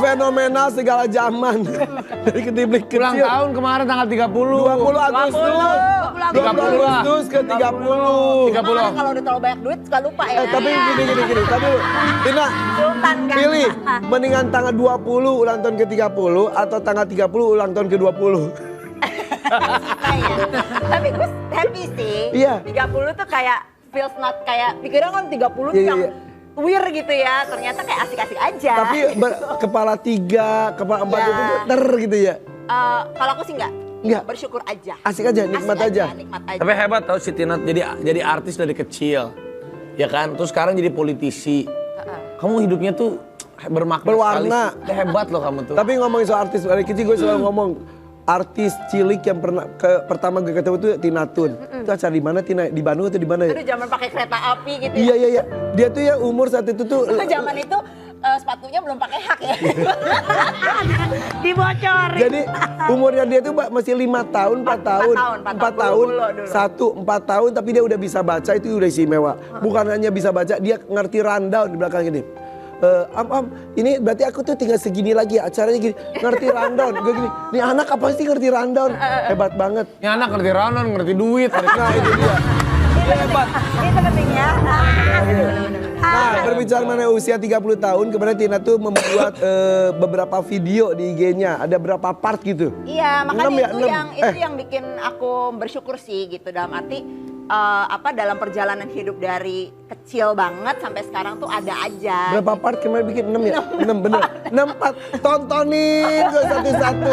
fenomenal segala zaman. Dari ketiblik kecil. Ulang tahun kemarin tanggal 30. 20 Agustus. 20 Agustus ke 30. 30. Makanya kalau udah terlalu banyak duit suka lupa ya. Tapi gini. Tapi lu, Tina, Sultan kan. pilih mendingan tanggal 20 ulang tahun ke 30 atau tanggal 30 ulang tahun ke 20. Tapi gue happy sih. Iya. 30 tuh kayak feels not kayak dikira kan 30 tuh yang weird gitu ya. Ternyata kayak asik-asik aja. Tapi kepala 3, kepala 4 itu ter gitu ya. Kalau aku sih enggak. Enggak. Bersyukur aja. Asik aja, nikmat aja. Nikmat aja. Tapi hebat tau si Tina jadi artis dari kecil. Ya kan? Terus sekarang jadi politisi. Kamu hidupnya tuh bermakna Berwarna. sekali. Hebat loh kamu tuh. Tapi ngomongin soal artis dari kecil gue selalu ngomong artis cilik yang pertama gue ketemu tuh Tina Tun. Itu acara di mana Tina? Di Bandung atau di mana ya? Itu zaman pakai kereta api gitu ya. Iya. Dia tuh ya umur saat itu tuh zaman itu sepatunya belum pakai hak ya. Dibocorin. Jadi umurnya dia tuh masih 5 tahun, 4 tahun. 4 tahun. 4 tahun tapi dia udah bisa baca, itu udah istimewa. Bukan hanya bisa baca, dia ngerti rundown di belakang ini. Ini berarti aku tuh tinggal segini lagi ya, acaranya gini, ngerti rundown. Gue gini, nih anak apa sih ngerti rundown? Hebat banget. Ini anak ngerti rundown, ngerti duit. Nah itu dia. Hebat. Itu pentingnya. Nah berbicara mengenai usia 30 tahun, kemudian Tina tuh membuat beberapa video di IG-nya. Ada berapa part gitu? Iya, makanya itu 6. yang bikin aku bersyukur sih gitu. Dalam arti dalam perjalanan hidup dari kecil banget sampai sekarang tuh ada aja. Berapa part kemarin bikin? 6 ya? 6 bener. 6 part. Tontonin satu-satu.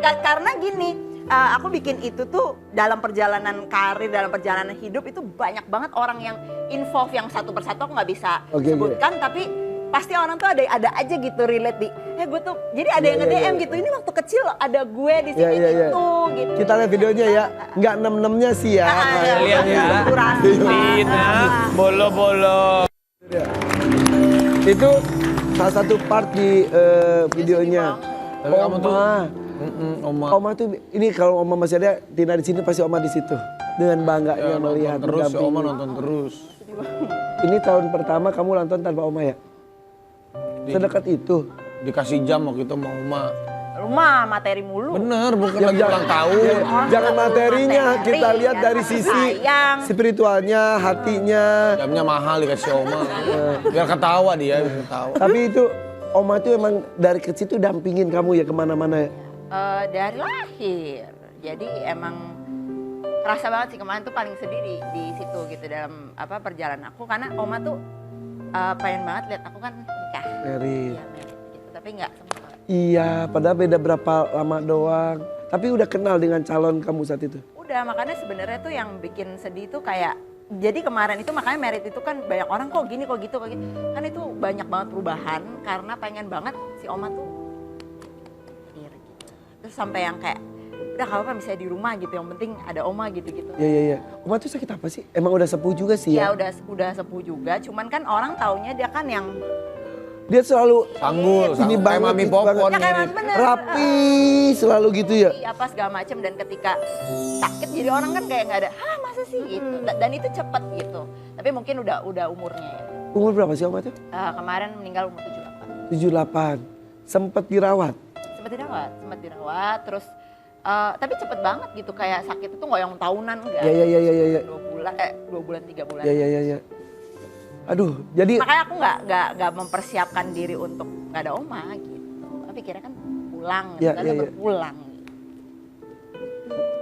Karena gini, aku bikin itu tuh dalam perjalanan karir, dalam perjalanan hidup itu banyak banget orang yang involve, yang satu persatu aku nggak bisa sebutkan, tapi pasti orang tuh ada aja gitu relate di, gue tuh, jadi ada yang nge-DM gitu, ini waktu kecil ada gue di sini gitu. Kita lihat videonya ya, nggak 6-6-nya sih ya. Lihat ya, Tina, bolo-bolo. Itu salah satu part di videonya. Tapi kamu tuh Oma tuh ini kalau Oma masih ada, Tina di sini pasti Oma di situ dengan bangganya melihat. Terus Oma nonton terus. Ini tahun pertama kamu nonton tanpa Oma ya? Sedekat itu. Dikasih jam waktu itu sama Oma. Rumah materi mulu. Bener, bukan lagi ulang tahun. Jangan materinya, kita lihat dari sisi spiritualnya, hatinya. Jamnya mahal dikasih Oma. Biar ketawa dia, biar ketawa. Tapi itu Oma tuh emang dari kecil tuh dampingin kamu ya kemana-mana ya? Dari lahir, jadi emang kerasa banget sih kemarin tuh paling sedih di situ gitu dalam perjalanan aku, karena Oma tuh pengen banget lihat aku kan nikah. Merit. Iya, merit gitu, tapi nggak sempat. Iya, padahal beda berapa lama doang. Tapi udah kenal dengan calon kamu saat itu? Udah, makanya sebenarnya tuh yang bikin sedih tuh kayak, jadi kemarin itu makanya merit itu kan banyak orang kok gini kok gitu. Kan itu banyak banget perubahan karena pengen banget si Oma tuh gitu. Terus sampai yang kayak udah gak apa-apa misalnya di rumah gitu, yang penting ada Oma gitu-gitu. Iya. Oma tuh sakit apa sih? Emang udah sepuh juga sih ya? Ya udah sepuh juga, cuman kan orang taunya dia kan yang dia selalu sanggul, ini kayak Mami Popon. ya kayak bener, rapi selalu gitu ya? Apa segala macem, dan ketika sakit jadi orang kan kayak nggak ada, masa sih gitu. Dan itu cepet gitu. Tapi mungkin udah umurnya ya. Umur berapa sih Oma tuh? Kemarin meninggal umur 78. 78. Sempet dirawat? Sempet dirawat, terus tapi cepet banget gitu, kayak sakit itu nggak yang tahunan, enggak. Iya. 2 bulan, 3 bulan. Iya. Aduh, jadi makanya aku nggak mempersiapkan diri untuk nggak ada Oma gitu. Tapi kira kan pulang, berpulang.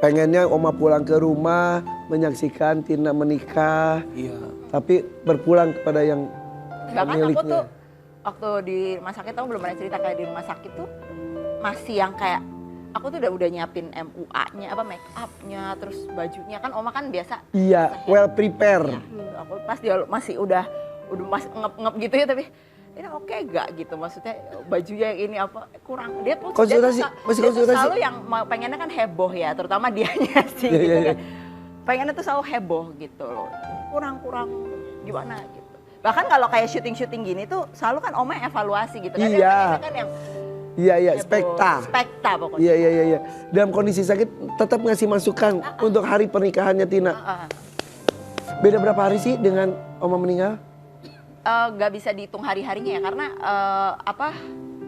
Pengennya Oma pulang ke rumah, menyaksikan Tina menikah. Iya. Tapi berpulang kepada yang bahkan pemiliknya. aku tuh waktu di rumah sakit, aku belum pernah cerita, kayak di rumah sakit tuh masih yang kayak aku tuh udah nyiapin MUA-nya, make up-nya, terus bajunya kan Oma kan biasa. Iya, well prepare. Ya, aku pas dia masih udah masih ngep gitu ya, tapi ini oke gak gitu, maksudnya bajunya yang ini apa kurang, dia tuh konsultasi. Selalu yang pengennya kan heboh ya, terutama dianya sih gitu kan. Pengennya tuh selalu heboh gitu loh, kurang gimana gitu. Bahkan kalau kayak syuting gini tuh selalu kan Oma evaluasi gitu kan. Iya. Kan yang Iya, spekta pokoknya. Iya. Dalam kondisi sakit tetap ngasih masukan untuk hari pernikahannya Tina. Beda berapa hari sih dengan Oma meninggal? Gak bisa dihitung hari-harinya ya, karena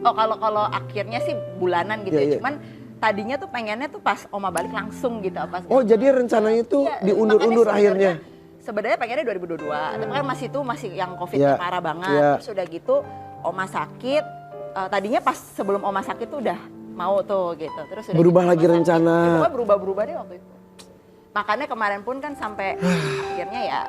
Oh kalau akhirnya sih bulanan gitu Iya, ya. iya. Cuman tadinya tuh pengennya tuh pas Oma balik langsung gitu apa. Oh jadi rencananya tuh Iya, diundur-undur makanya akhirnya. Sebenarnya pengennya 2022, tapi kan masih yang COVID-nya Iya, parah banget. iya. Terus udah gitu Oma sakit, tadinya pas sebelum Oma sakit tuh udah mau tuh gitu. Terus udah Berubah gitu, lagi Oma sakit. rencana. Ya, pokoknya berubah-berubah deh waktu itu. Makanya kemarin pun kan sampai akhirnya ya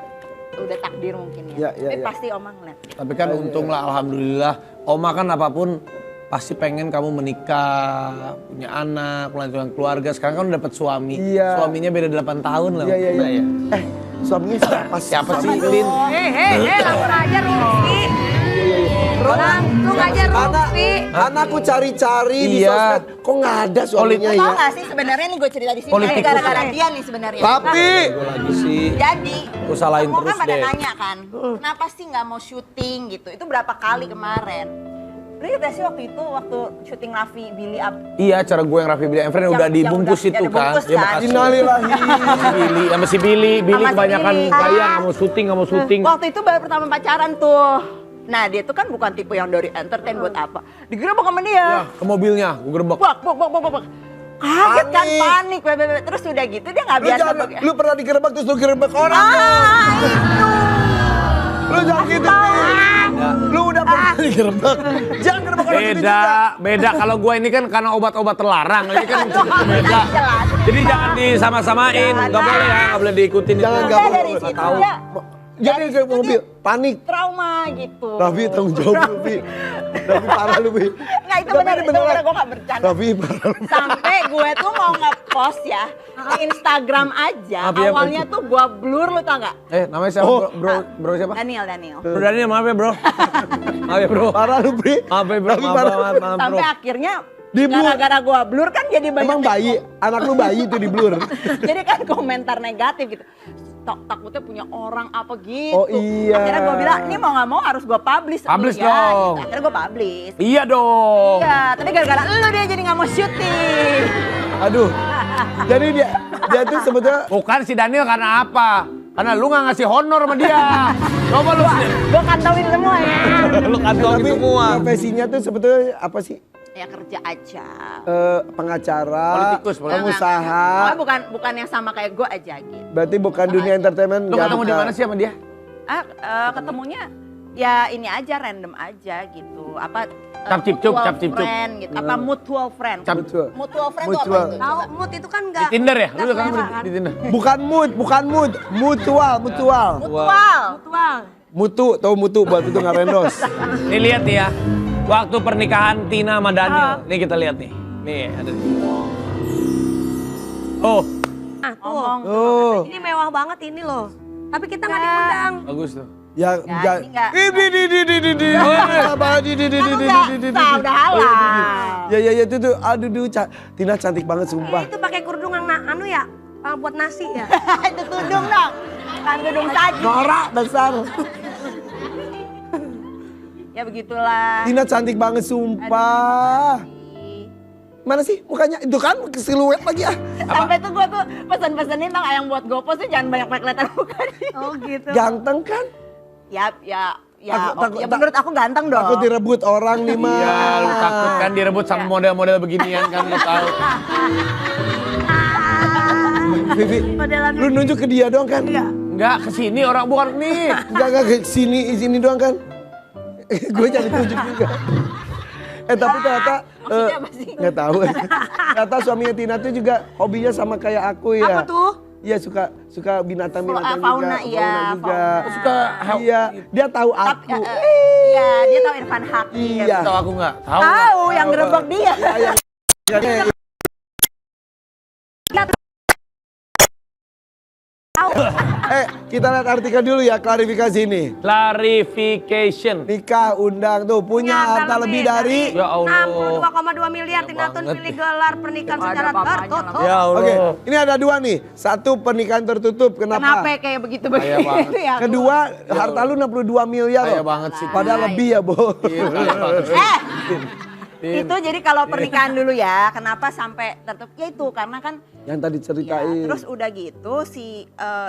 udah takdir mungkin ya. Iya, iya, Tapi iya. pasti Oma ngeliat. Tapi kan untung lah alhamdulillah. Oma kan apapun pasti pengen kamu menikah, punya anak, melanjutkan keluarga. Sekarang kan udah dapat suami. Iya. Suaminya beda 8 tahun lah. Iya, iya, Mbak, iya. ya. Suaminya siapa sih? Siapa sih, Lin? Langsung aja Rufi. Langsung aja Rufi. Anakku cari-cari di Iya. sosmed, kok nggak ada suaminya Tau ya? gak sih sebenarnya nih gue cerita di sini Politikus. gara-gara dia nih sebenarnya. Tapi Gue lagi sih. Jadi, Lu salahin semua terus kan pada deh. nanya kan, kenapa sih nggak mau syuting gitu? Itu berapa kali kemarin? Lu inget gak sih waktu itu, waktu syuting Raffi Billy Up? Iya, cara gue yang Raffi Billy and Friends udah Yang dibungkus udah itu kan. dibungkus Dia kan. makasih. innalillahi. Si Billy, sama si Billy. Billy Sama si kebanyakan Billy. gaya, nggak mau syuting, nggak mau syuting. Waktu itu baru pertama pacaran tuh. Nah dia tuh kan bukan tipe yang dari entertain buat apa. Digerebek sama dia. Ya, ke mobilnya, gue gerebek. Bak. Kaget kan, panik. Terus udah gitu dia nggak Lu, biasa. jangan, lu pernah digerebek terus lu gerebek orang. Lu jangan gitu nih. Lu udah pernah digerebek. Jangan gerebek orang gitu juga. Beda. Kalau gue ini kan karena obat-obat terlarang. Ini kan beda. Jadi jangan disama-samain. Nggak boleh ya, nggak boleh diikutin. Jangan, itu. nggak boleh. Dari situ tahu. dia Jadi ke mobil, panik. trauma gitu. Raffi tanggung jawab lu, Bi. Raffi parah lu, Bi. Nggak itu Tapi benar, ini itu beneran. benar gue nggak bercanda. Raffi parah lu. Sampai gue tuh mau nge-post ya di Instagram aja. Maaf ya, Awalnya tuh gue blur, lu tau nggak? Namanya siapa Oh. bro siapa? Daniel. Bro Daniel, maaf ya bro. Maaf ya bro. Parah lu, Bi. Maaf ya bro, Raffi maaf parah. bro. Sampai akhirnya Di-blur. gara-gara gue blur kan jadi banyak Emang bayi, anak lu bayi tuh di blur. jadi kan komentar negatif gitu. Takutnya punya orang apa gitu. Oh, iya. Akhirnya gue bilang, ini mau gak mau harus gue publish. Publish dulu ya, dong. Gitu. Akhirnya gue publish. Iya dong. Iya, tapi gara-gara lu dia jadi gak mau syuting. Aduh. Jadi dia tuh sebetulnya Bukan si Daniel karena apa? Karena lu nggak ngasih honor sama dia. Coba lu Gue kantongin semua ya. lu kantongin tapi semua. profesinya tuh sebetulnya apa sih? Ya kerja aja. Pengacara, Politikus, pengusaha. Pokoknya bukan yang sama kayak gue aja gitu. Berarti bukan dunia entertainment. Lu nggak ketemu di bukan. mana sih sama dia? Ketemunya ya ini aja random aja gitu. Apa Cap-cip-cup, mutual cap-cip-cup. friend gitu. Apa mutual friend. Betul. Mutual friend tuh Mutual. apa itu? Tahu mood itu kan Di enggak. Tinder ya? Lu nggak udah kan selera di Tinder. Bukan mood, mutual. Mutual. Mutual. Mutu, tahu mutu buat itu nggak rendos. Nih lihat nih ya. Waktu pernikahan Tina sama Daniel. Nih kita lihat nih. Nih ada. Oh, Ah tuh. Ngomong. Oh, Ini mewah banget ini loh. Tapi kita nggak diundang. bagus tuh. ya, Ya, ini nggak. di. Aku nggak sah, udah halal. Ya itu tuh, aduh, Tina cantik banget sumpah. Itu pakai kerudung yang anu ya, buat nasi ya. Itu tudung dong. Kan tudung saji. Norak besar. Ya begitulah. Tina cantik banget sumpah. Mana sih mukanya? Itu kan siluet lagi ya. Sampai tuh gue tuh pesen-pesenin tau yang buat GoPost tuh jangan banyak kelihatan mukanya. Oh gitu. Ganteng kan? Ya, Takut- ya menurut aku ganteng dong. Takut direbut orang nih mah. Iya, lu takut kan direbut sama model-model beginian kan lu tahu. Vivi, Modelan lu nunjuk ke dia doang kan? Enggak, kesini orang bukan nih. Enggak ke sini doang kan? Gue jadi tunjuk juga. Tapi ternyata Maksudnya apa sih? nggak tahu. Ternyata suaminya Tina tuh juga hobinya sama kayak aku ya. Apa tuh? Iya suka binatang-binatang Fauna, juga. iya, juga. fauna. Suka Iya, dia tahu Tapi, aku. iya, dia tahu Irfan Hakim. Iya. Tahu aku enggak? Tahu. Tahu yang gerebek dia. Iya. Kita lihat artikel dulu ya, klarifikasi ini. Clarification. Nikah undang tuh punya harta lebih dari. Ya Allah. 62,2 miliar Tina Tun pilih gelar pernikahan Ada secara papanya tertutup. Ya Allah. Oke, ini ada dua nih. Satu pernikahan tertutup, Kenapa kenapa? kayak begitu Kaya banget. begitu ya? Kedua, harta lu 62 miliar Kaya loh. banget sih. Padahal lebih ya, Bo. Iya, kaya banget. Itu jadi kalau pernikahan dulu ya, kenapa sampai tertutup? Ya itu karena kan Yang tadi ya, ceritain. terus udah gitu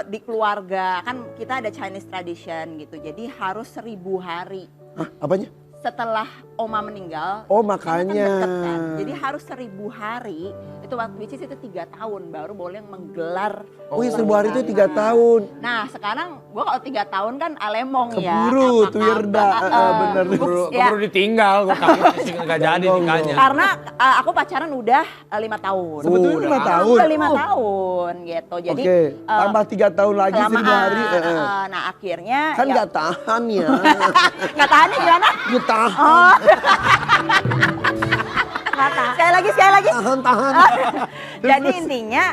di keluarga kan kita ada Chinese tradition gitu. Jadi harus 1000 hari. Hah, apanya? setelah Oma meninggal. Oh, ini makanya. Kan deket kan. Jadi harus 1000 hari, itu which is itu 3 tahun baru boleh menggelar. Oh iya 1000 hari itu 3 tahun. Nah sekarang gua kalau 3 tahun kan alemong ya. Keburu tuh Wirda, bener. Ya. Keburu ditinggal, gue kasih nggak jadi nikahnya. Karena aku pacaran udah 5 tahun. Sebetulnya 5 tahun. Udah 5 tahun gitu. Jadi Oke, tambah 3 tahun lagi 1000 hari. Nah akhirnya Kan nggak tahan ya. nggak tahannya gimana? Nggak tahan. Oh. Sekali lagi. Tahan. Jadi intinya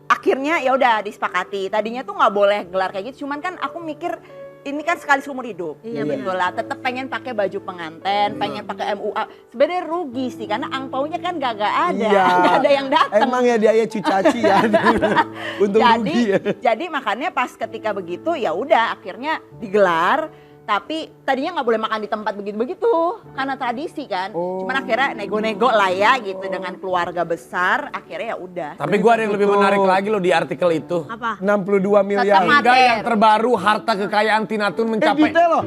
akhirnya ya udah disepakati. Tadinya tuh nggak boleh gelar kayak gitu. Cuman kan aku mikir ini kan sekali seumur hidup. Iya gitu lah. Tetap pengen pakai baju pengantin, pengen pakai MUA. Sebenarnya rugi sih karena angpaunya kan gak ada. Iya. Gak ada yang datang. Emang ya dia cucaci ya. Untung rugi ya. Jadi makanya pas ketika begitu ya udah akhirnya digelar. Tapi tadinya nggak boleh makan di tempat begitu-begitu karena tradisi kan. Cuman akhirnya nego-nego lah ya gitu dengan keluarga besar. Akhirnya ya udah. Tapi gue ada yang lebih menarik lagi loh di artikel itu. Apa? 62 miliar. Tetap Hingga yang terbaru harta kekayaan Tina Tun mencapai detail loh.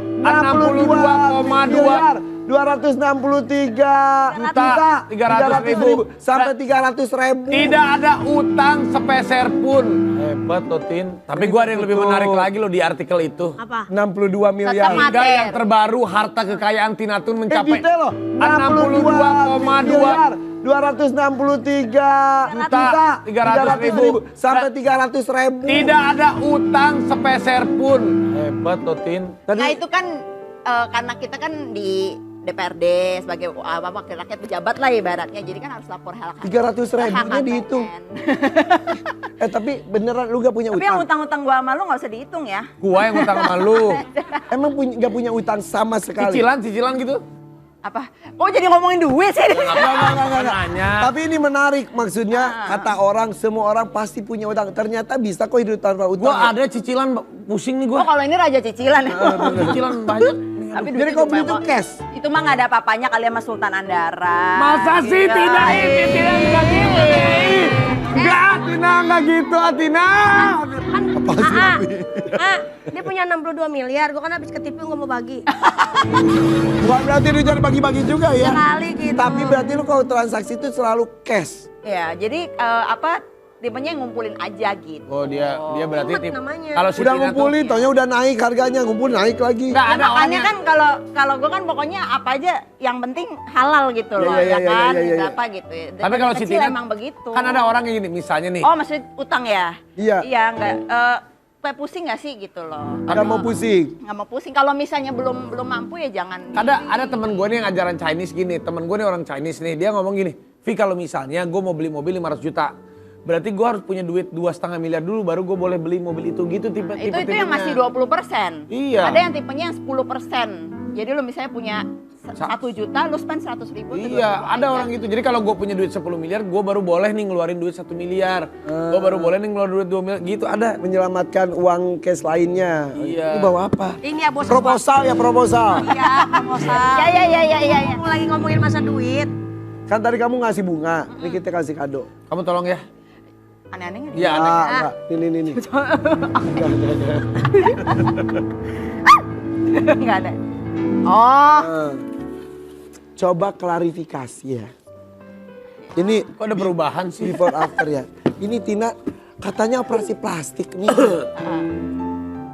263 juta 300.000 sampai 300.000. Tidak ada utang sepeser pun. Hebat loh Tin. Tapi gue ada yang lebih menarik lagi loh di artikel itu. Apa? 62 miliar. Hingga yang terbaru harta kekayaan Tina Tun mencapai detail loh. 62,2 263 juta 300.000 sampai 300.000. Tidak ada utang sepeser pun. Hebat loh Tin. Nah itu kan karena kita kan di DPRD sebagai wakil rakyat pejabat lah ibaratnya. Jadi kan harus lapor LHKPN. 300.000-nya dihitung. Tapi beneran lu gak punya Tapi yang utang? utang-utang gua sama lu gak usah dihitung ya. Gua yang utang sama lu. Emang gak punya utang sama sekali? Cicilan gitu. Apa? Oh jadi ngomongin duit sih. Enggak. Nanya. Tapi ini menarik, maksudnya kata orang, semua orang pasti punya utang. Ternyata bisa kok hidup tanpa utang. Gua ada cicilan pusing nih Oh gua. kalau ini raja cicilan ya. Cicilan banyak. Tapi Jadi duit kau itu beli itu memang- cash? Itu mah gak ada apa-apanya kali sama Sultan Andara. Masa sih Iya. Tina ini Tina enggak gitu. Enggak, Tina enggak gitu, Tina. Kan, dia punya 62 miliar, gua kan habis ketipu nggak mau bagi. Bukan berarti lu jangan bagi-bagi juga ya. Sekali gitu. Tapi berarti lu kalau transaksi itu selalu cash. Ya jadi tipenya yang ngumpulin aja gitu. Oh dia berarti Ingat namanya. kalau si Udah Tina ngumpulin, taunya udah naik harganya, ngumpulin naik lagi. Enggak Ya, ada makanya orangnya. kan kalau gue kan pokoknya apa aja yang penting halal gitu loh Iya, ya kan, iya. apa gitu. Ya. Tapi kalau si Kecil Tina emang begitu. kan ada orang yang gini, misalnya nih. Oh maksudnya utang ya? Iya. Iya enggak. Kayak pusing gak sih gitu loh? Gak mau pusing. Nggak mau pusing. Kalau misalnya belum mampu ya jangan. Ada teman gue nih yang ajaran Chinese gini, teman gue nih orang Chinese nih, dia ngomong gini, Vi kalau misalnya gue mau beli mobil 500 juta, berarti gue harus punya duit 2,5 miliar dulu baru gue boleh beli mobil itu gitu tipe Itu yang masih 20%. Iya. Ada yang tipenya yang 10%. Jadi lo misalnya punya 1 juta, lo spend 100.000. Iya, ada orang gitu. Jadi kalau gue punya duit 10 miliar, gue baru boleh nih ngeluarin duit 1 miliar. Gue baru boleh nih ngeluarin duit 2 miliar. Gitu ada. Menyelamatkan uang cash lainnya. Iya. Ini bawa apa? Ini ya bos. Proposal ya, proposal. Iya, proposal. Iya. Mau lagi ngomongin masa duit. Kan tadi kamu ngasih bunga, ini kita kasih kado. Kamu tolong ya. Aneh-aneh nggak? Iya, aneh. Enggak. Ini. Nggak ada. Oh. Coba klarifikasi ya. Ini Kok ada perubahan sih? before after ya. Ini Tina katanya operasi plastik nih.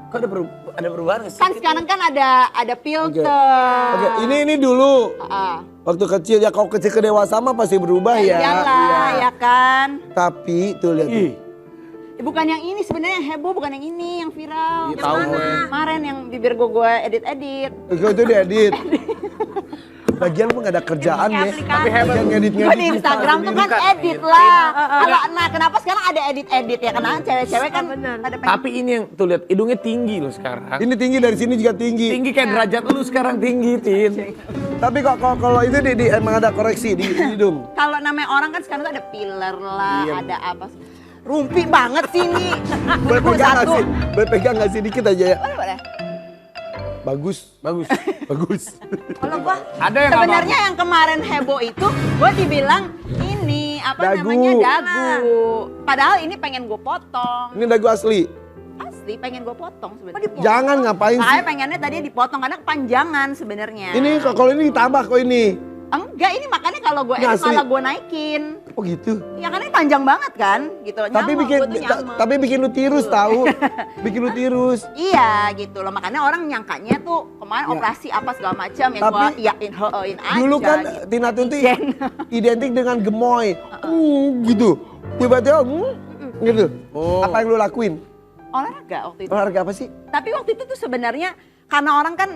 Kok ada perubahan nggak sih? Kan sekarang kan ada filter. Oke, ini dulu. Ah. Waktu kecil ya, kalau kecil ke dewasa mah pasti berubah ya. Iyalah, ya kan. Tapi tuh lihat. Ih, Bukan yang ini sebenarnya yang heboh, bukan yang ini yang viral. Iya, tahu gue. Kemarin yang bibir gue edit-edit. Itu diedit. Lagian pun gak ada kerjaan ya. Tapi hebat. Ngedit-ngedit. Gue di Instagram tuh kan edit lah. Nah kenapa sekarang ada edit-edit ya? Karena cewek-cewek kan ada pengen. tapi ini yang tuh lihat hidungnya tinggi loh sekarang. Ini tinggi, dari sini juga tinggi. Tinggi kayak derajat lu sekarang tinggi, Tin. Tapi kok kalau itu emang ada koreksi di hidung. Kalau namanya orang kan sekarang tuh ada filler lah, ada apa. Rumpi banget sih ini. Boleh Gua pegang gak satu. sih? Boleh pegang gak sih dikit aja ya? Boleh. Bagus. Bagus. Bagus. Kalau gua Ada yang Sebenarnya yang kemarin heboh itu gue dibilang ini apa Dagu. namanya dagu. Padahal ini pengen gue potong. Ini dagu asli. Asli. asli pengen gue potong sebenarnya. Jangan ngapain sih? Makanya pengennya tadi dipotong karena kepanjangan sebenarnya. Ini kalau ini ditambah kok ini. Enggak, ini makanya kalau gue Nggak, asli. malah gue naikin. Oh gitu. Ya karena ini panjang banget kan, gitu. Tapi Nyaman, bikin gua tuh nyaman. tapi bikin lu tirus tahu. Bikin lu tirus. Iya gitu loh, makanya orang nyangkanya tuh kemarin operasi apa segala macam yang Tapi, gue iyain heein aja. Dulu kan gitu. Tina Tun tuh Jen. identik dengan gemoy. Gitu. Tiba-tiba gitu. Oh. Apa yang lu lakuin? Olahraga waktu itu. Olahraga apa sih? Tapi waktu itu tuh sebenarnya karena orang kan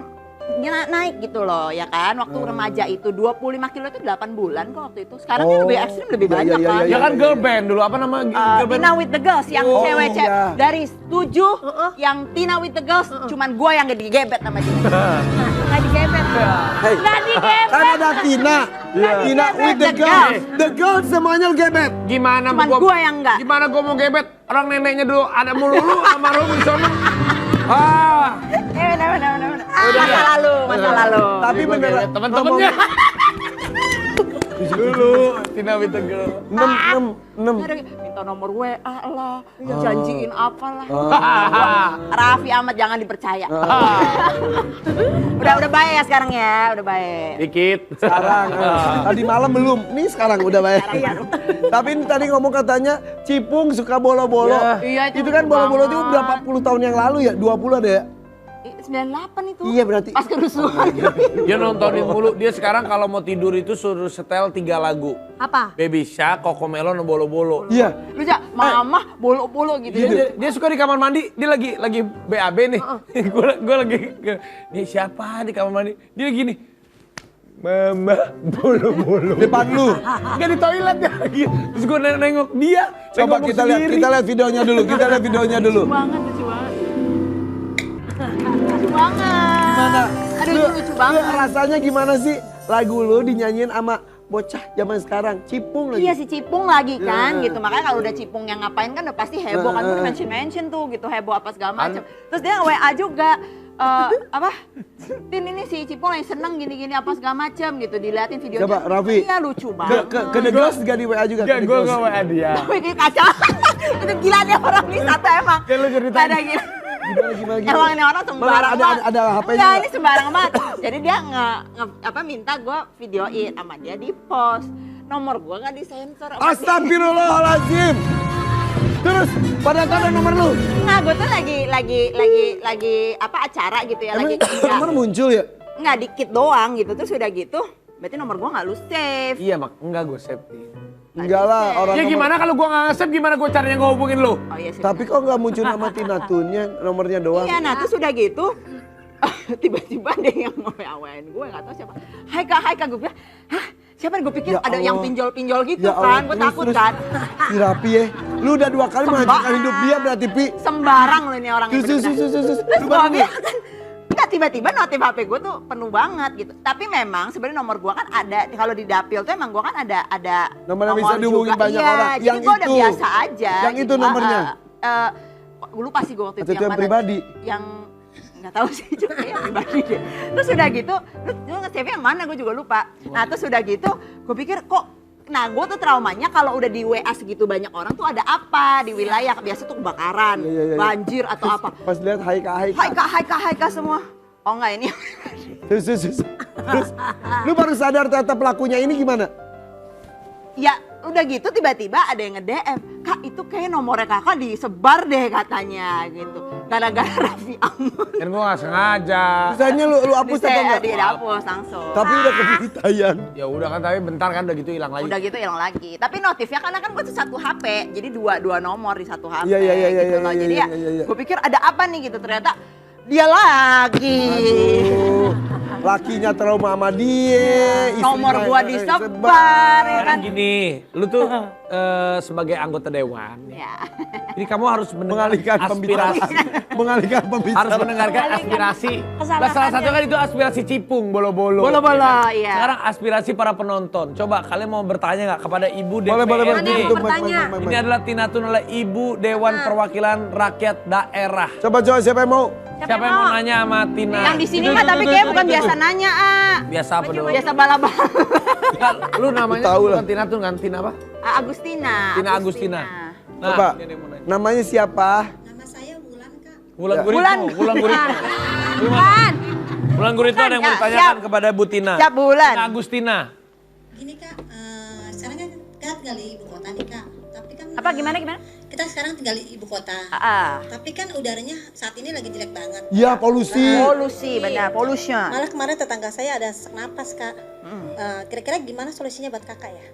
naik gitu loh ya kan. Waktu remaja itu 25 kilo itu 8 bulan kok waktu itu. Sekarang kan lebih ekstrim, lebih Iya, banyak iya, kan. iya, Ya kan girl band dulu, apa nama girl band? Tina with the Girls yang Oh, cewek-cewek iya. dari 7 yang Tina with the Girls cuman gue yang gak digebet sama dia. Nggak digebet. Hey. Nggak digebet. Kan ada Tina. Tina with the girls. The girls semuanya gebet. Gimana Cuman gue yang enggak. Gimana gua mau gebet? Orang neneknya dulu ada mulu sama Romi di sono. Ah. Bener. Masa lalu. Tapi beneran Temen-temennya. Dulu Tina with the girl. 6. Minta nomor WA lah, janjiin apalah. Raffi Ahmad jangan dipercaya. udah baik ya sekarang ya, udah baik. Dikit. Sekarang. Tadi malam belum. Nih sekarang udah baik. Tapi ini tadi ngomong katanya Cipung suka bolo-bolo. Iya, Itu kan bolo-bolo itu banget. berapa puluh tahun yang lalu ya? 20 ada ya? 98 itu. Iya berarti. Pas kerusuhan. Dia nontonin mulu. Dia sekarang kalau mau tidur itu suruh setel 3 lagu. Apa? Baby Shark, Cocomelon, Bolo-Bolo. Iya. Lu cak, mama bolo-bolo gitu. Dia suka di kamar mandi, dia lagi BAB nih. Gue lagi, nih siapa di kamar mandi? Dia gini, Mama bolo-bolo. Depan lu. Gak di toilet ya lagi. Terus gue nengok dia. Coba ngomong kita lihat sendiri. videonya dulu. Kita lihat videonya dulu. Lucu banget. Lucu banget. Gimana? Aduh, itu lucu banget. Rasanya gimana sih lagu lu dinyanyiin sama bocah zaman sekarang? Cipung lagi. Iya si Cipung lagi kan Iya. gitu. Makanya kalau udah Cipung yang ngapain kan udah pasti heboh kan. Gue mention tuh gitu, heboh apa segala macam. Terus dia WA juga. Apa? Tin ini si Cipung yang seneng gini-gini apa segala macam gitu. Diliatin videonya. Coba, Raffi. Iya lucu banget. Ke The Girls gak di WA juga? Gak, ke The gue Girls? gak WA dia. Tapi ini kacau. Itu gila dia orang ini satu emang. Kayak lu ceritain. Ada gila. Gimana? Emang ini orang sembarang Mana banget. ada HP-nya Enggak, nggak? ini sembarang banget. Jadi dia minta gue videoin sama dia di post. Nomor gue nggak disensor. Astagfirullahaladzim. Terus pada tahu ada nomor lu? Nah, gue tuh lagi apa acara gitu ya, lagi kerja. Nomor muncul ya? Nggak dikit doang gitu. Terus udah gitu, berarti nomor gue nggak lu save. Iya enggak gue save. Enggak lah orang. Ya nomor- gimana kalau gue gak nge-save, gimana gue caranya ngehubungin lu? Oh iya sih. Tapi kok nggak muncul nama Tina Tunnya, nomornya doang? Iya, nah terus udah gitu, tiba-tiba ada yang nge-WA-WA-in gue, nggak tahu siapa. Hai kak, gue bilang, hah? Siapa gue pikir Ya ada yang Allah. pinjol-pinjol gitu Ya Allah, kan, gue takut terus. kan. Si Rapi ya, lu udah 2 kali menghancurkan hidup dia berarti Pi. Sembarang lu ini orang ini Terus. Terus Lu gue baru bilang kan, enggak tiba-tiba notif HP gue tuh penuh banget gitu. Tapi memang sebenarnya nomor gue kan ada, kalau di dapil tuh emang gue kan ada Nomor yang bisa dihubungin juga. banyak Iya, orang. jadi Yang gue udah itu. biasa aja. Yang itu nomornya? Gue lupa sih gue waktu Atau itu itu yang mana. pribadi? Yang nggak tahu sih juga yang pribadi deh. Terus udah gitu, lu nge-save yang mana gue juga lupa. Nah terus udah gitu, gue pikir kok. Nah gue tuh traumanya kalau udah di WA segitu banyak orang tuh ada apa di wilayah. Biasa tuh kebakaran, Iya. banjir atau apa. Pas lihat hai kak. Semua. Oh enggak ini. Terus. Lu baru sadar ternyata pelakunya ini gimana? Ya udah gitu tiba-tiba ada yang nge-DM. Kak itu kayak nomornya kakak disebar deh katanya gitu. Gara-gara Raffi Ahmad. Kan gue gak sengaja. Sisanya lu hapus atau enggak? Dia hapus langsung. Tapi udah keburu tayang. Ya udah kan, tapi bentar kan udah gitu hilang lagi. Udah gitu hilang lagi. Tapi notifnya karena kan gue tuh satu HP. Jadi dua nomor di satu HP. Iya, gitu loh. Jadi ya gue pikir ada apa nih gitu. Ternyata dia lagi. Aduh, lakinya trauma sama dia. Nomor gua disebar ya kan. Kan gini, lu tuh sebagai anggota dewan. Ya. Jadi kamu harus Mengalihkan aspirasi. Mengalihkan pembicaraan. Harus mendengarkan aspirasi. Kesalahan Lah, salah satu kan itu aspirasi Cipung, bolo-bolo. Bolo-bolo, iya. Sekarang aspirasi para penonton. Coba kalian mau bertanya nggak kepada Ibu DPRD? Boleh. Mana yang Itu, bertanya? Ini adalah Tina Tun adalah Ibu Dewan Perwakilan Rakyat Daerah. Coba siapa yang mau? Siapa yang mau nanya sama Tina? Yang di sini mah tapi kayak bukan biasa nanya, Biasa apa dong? Biasa bala-bala. Lu namanya Tahu lah. bukan Tina Tun kan? Tina apa? Agustina. Tina Agustina. Nah, Coba. ini yang mau nanya. Namanya siapa? Nama saya Wulan, Kak. Wulan Ya. Guritno. Wulan Guritno. Bukan. Wulan Guritno ada yang mau Ya, ditanyakan siap. kepada Bu Tina. Siap, Bu Wulan. Tina Agustina. Gini kak, sekarang kan kita tinggal di ibu kota nih kak. Tapi kan Apa gimana? kita sekarang tinggal di ibu kota. Tapi kan udaranya saat ini lagi jelek banget. Iya, polusi. Polusi, benar, pollution. Malah kemarin tetangga saya ada sesak napas kak. Kira-kira gimana solusinya buat kakak ya?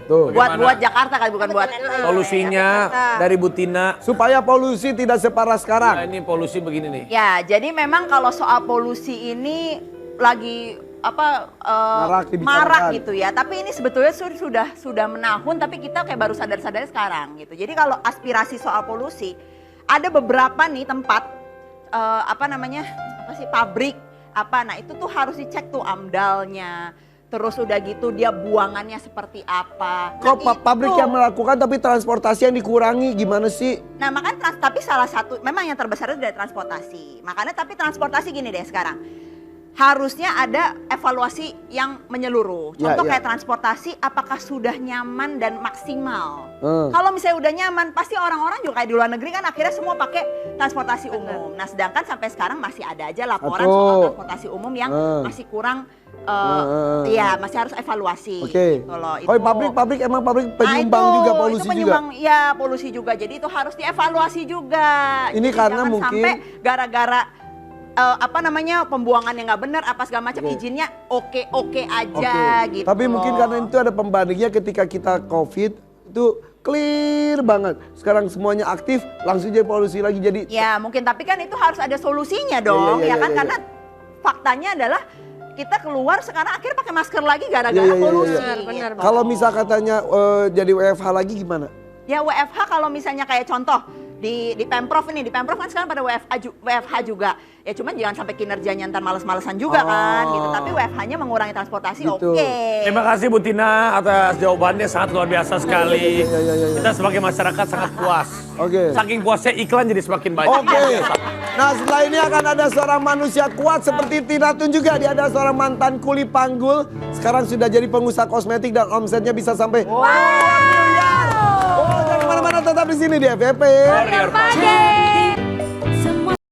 Tuh. Buat Jakarta kan, bukan buat Solusinya dari Bu Tina. Supaya polusi tidak separah Nah, sekarang. ini polusi begini nih. Ya, jadi memang kalau soal polusi ini lagi Marak dibicarakan. marak gitu ya. Tapi ini sebetulnya sudah menahun, tapi kita kayak baru sadar-sadar sekarang gitu. Jadi kalau aspirasi soal polusi, ada beberapa nih tempat pabrik nah itu tuh harus dicek tuh AMDAL-nya. Terus udah gitu dia buangannya seperti apa. Kok Nah, pabrik itu. yang melakukan tapi transportasi yang dikurangi gimana sih? Nah makanya tapi salah satu memang yang terbesar itu dari transportasi. Makanya tapi transportasi gini deh sekarang. Harusnya ada evaluasi yang menyeluruh. Contoh kayak transportasi apakah sudah nyaman dan maksimal. Kalau misalnya udah nyaman pasti orang-orang juga kayak di luar negeri kan akhirnya semua pakai transportasi umum. Nah sedangkan sampai sekarang masih ada aja laporan soal transportasi umum yang masih kurang. Iya masih harus evaluasi. Oke. Gitu loh. Oh pabrik emang pabrik penyumbang juga polusi itu penyumbang, juga. Ya polusi juga. Jadi itu harus dievaluasi juga. Ini jadi karena jangan mungkin sampai gara-gara pembuangan yang nggak benar apa segala macam izinnya oke aja gitu. Tapi loh. mungkin karena itu ada pembandingnya ketika kita COVID itu clear banget. Sekarang semuanya aktif langsung jadi polusi lagi jadi. Ya mungkin tapi kan itu harus ada solusinya dong ya kan karena faktanya adalah kita keluar sekarang akhirnya pakai masker lagi gara-gara polusi. Benar. Kalau misal katanya jadi WFH lagi gimana? Ya WFH kalau misalnya kayak contoh di Pemprov ini, di Pemprov kan sekarang pada WFH juga. Ya cuman jangan sampai kinerjanya ntar males-malesan juga kan gitu. Tapi WFH-nya mengurangi transportasi Gitu. oke. Terima kasih Bu Tina atas jawabannya sangat luar biasa sekali. Kita sebagai masyarakat sangat puas. Oke. Saking puasnya iklan jadi semakin banyak. Oke. Nah setelah ini akan ada seorang manusia kuat seperti Tina Tun juga. Dia adalah seorang mantan kuli panggul. Sekarang sudah jadi pengusaha kosmetik dan omsetnya bisa sampai miliar. Oh jangan kemana-mana tetap di sini di FVP. Warrior Pagi.